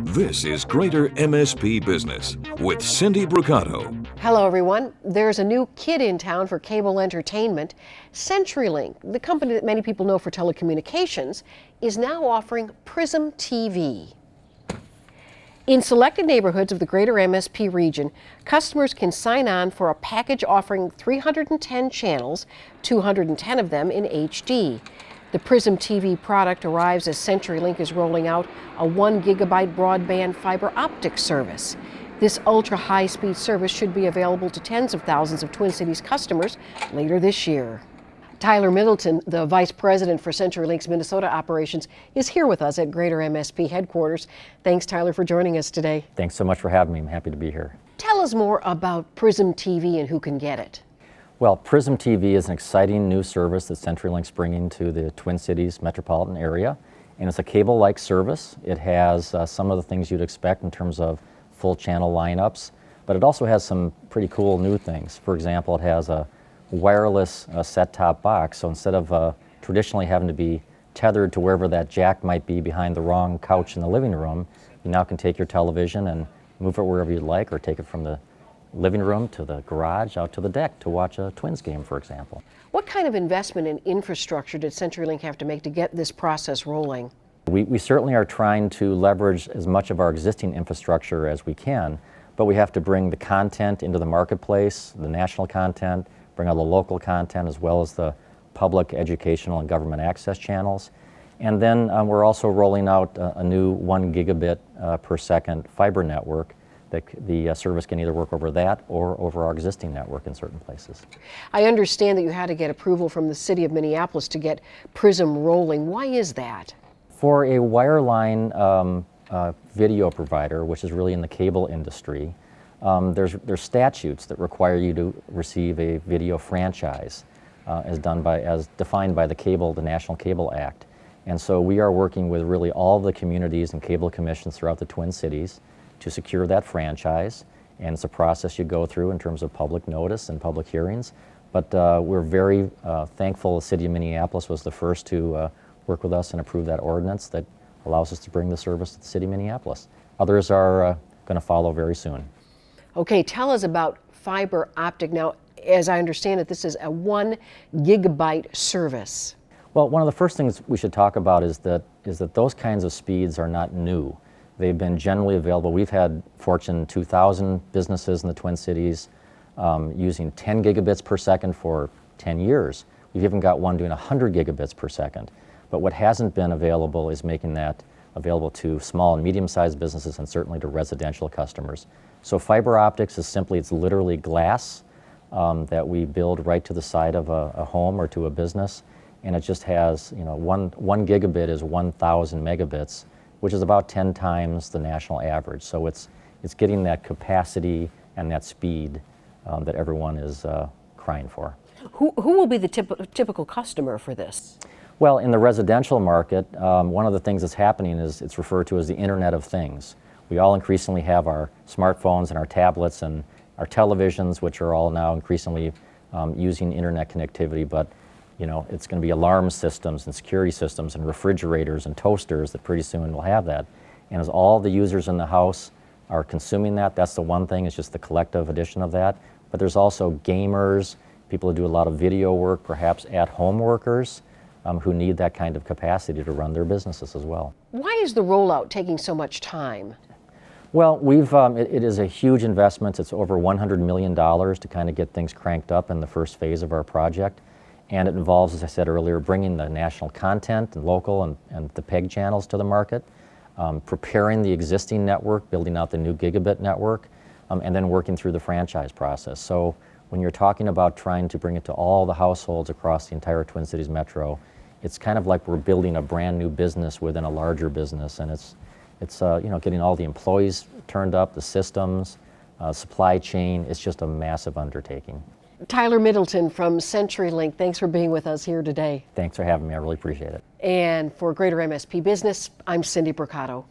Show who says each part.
Speaker 1: This is Greater MSP Business with Cindy Brucato.
Speaker 2: Hello everyone. There's a new kid in town for cable entertainment. CenturyLink, the company that many people know for telecommunications, is now offering Prism TV. In selected neighborhoods of the Greater MSP region, customers can sign on for a package offering 310 channels, 210 of them in HD. The Prism TV product arrives as CenturyLink is rolling out a 1 gigabyte broadband fiber optic service. This ultra-high-speed service should be available to tens of thousands of Twin Cities customers later this year. Tyler Middleton, the Vice President for CenturyLink's Minnesota operations, is here with us at Greater MSP headquarters. Thanks, Tyler, for joining us today.
Speaker 3: Thanks so much for having me. I'm happy to be here.
Speaker 2: Tell us more about Prism TV and who can get it.
Speaker 3: Well, Prism TV is an exciting new service that CenturyLink's bringing to the Twin Cities metropolitan area, and it's a cable-like service. It has some of the things you'd expect in terms of full channel lineups, but it also has some pretty cool new things. For example, it has a wireless set-top box, so instead of traditionally having to be tethered to wherever that jack might be behind the wrong couch in the living room, you now can take your television and move it wherever you'd like, or take it from the living room to the garage, out to the deck to watch a Twins game, for example.
Speaker 2: What kind of investment in infrastructure did CenturyLink have to make to get this process rolling?
Speaker 3: We certainly are trying to leverage as much of our existing infrastructure as we can, but we have to bring the content into the marketplace, the national content, bring all the local content, as well as the public, educational, and government access channels. And then we're also rolling out a new 1 gigabit per second fiber network. The service can either work over that or over our existing network in certain places.
Speaker 2: I understand that you had to get approval from the city of Minneapolis to get Prism rolling. Why is that?
Speaker 3: For a wireline video provider, which is really in the cable industry, there's statutes that require you to receive a video franchise as defined by the National Cable Act. And so we are working with really all the communities and cable commissions throughout the Twin Cities to secure that franchise, and it's a process you go through in terms of public notice and public hearings. But we're very thankful the city of Minneapolis was the first to work with us and approve that ordinance that allows us to bring the service to the city of Minneapolis. Others are going to follow very soon. Okay,
Speaker 2: tell us about fiber optic. Now, as I understand it, this is a 1 gigabyte service.
Speaker 3: Well, one of the first things we should talk about is that those kinds of speeds are not new. They've been generally available. We've had Fortune 2000 businesses in the Twin Cities using 10 gigabits per second for 10 years. We've even got one doing 100 gigabits per second. But what hasn't been available is making that available to small and medium-sized businesses, and certainly to residential customers. So fiber optics is simply, it's literally glass that we build right to the side of a home or to a business, and it just has, one gigabit is 1,000 megabits, which is about 10 times the national average. So it's getting that capacity and that speed that everyone is crying for.
Speaker 2: Who will be the typical customer for this?
Speaker 3: Well, in the residential market, one of the things that's happening is it's referred to as the Internet of Things. We all increasingly have our smartphones and our tablets and our televisions, which are all now increasingly using internet connectivity, but it's going to be alarm systems and security systems and refrigerators and toasters that pretty soon will have that. And as all the users in the house are consuming that, that's the one thing, it's just the collective addition of that. But there's also gamers, people who do a lot of video work, perhaps at-home workers who need that kind of capacity to run their businesses as well.
Speaker 2: Why is the rollout taking so much time?
Speaker 3: Well, it is a huge investment. It's over $100 million to kind of get things cranked up in the first phase of our project. And it involves, as I said earlier, bringing the national content and local and the PEG channels to the market, preparing the existing network, building out the new gigabit network, and then working through the franchise process. So when you're talking about trying to bring it to all the households across the entire Twin Cities metro, it's kind of like we're building a brand new business within a larger business, and it's getting all the employees turned up, the systems, supply chain. It's just a massive undertaking.
Speaker 2: Tyler Middleton from CenturyLink, thanks for being with us here today.
Speaker 3: Thanks for having me. I really appreciate it.
Speaker 2: And for Greater MSP Business, I'm Cindy Brucato.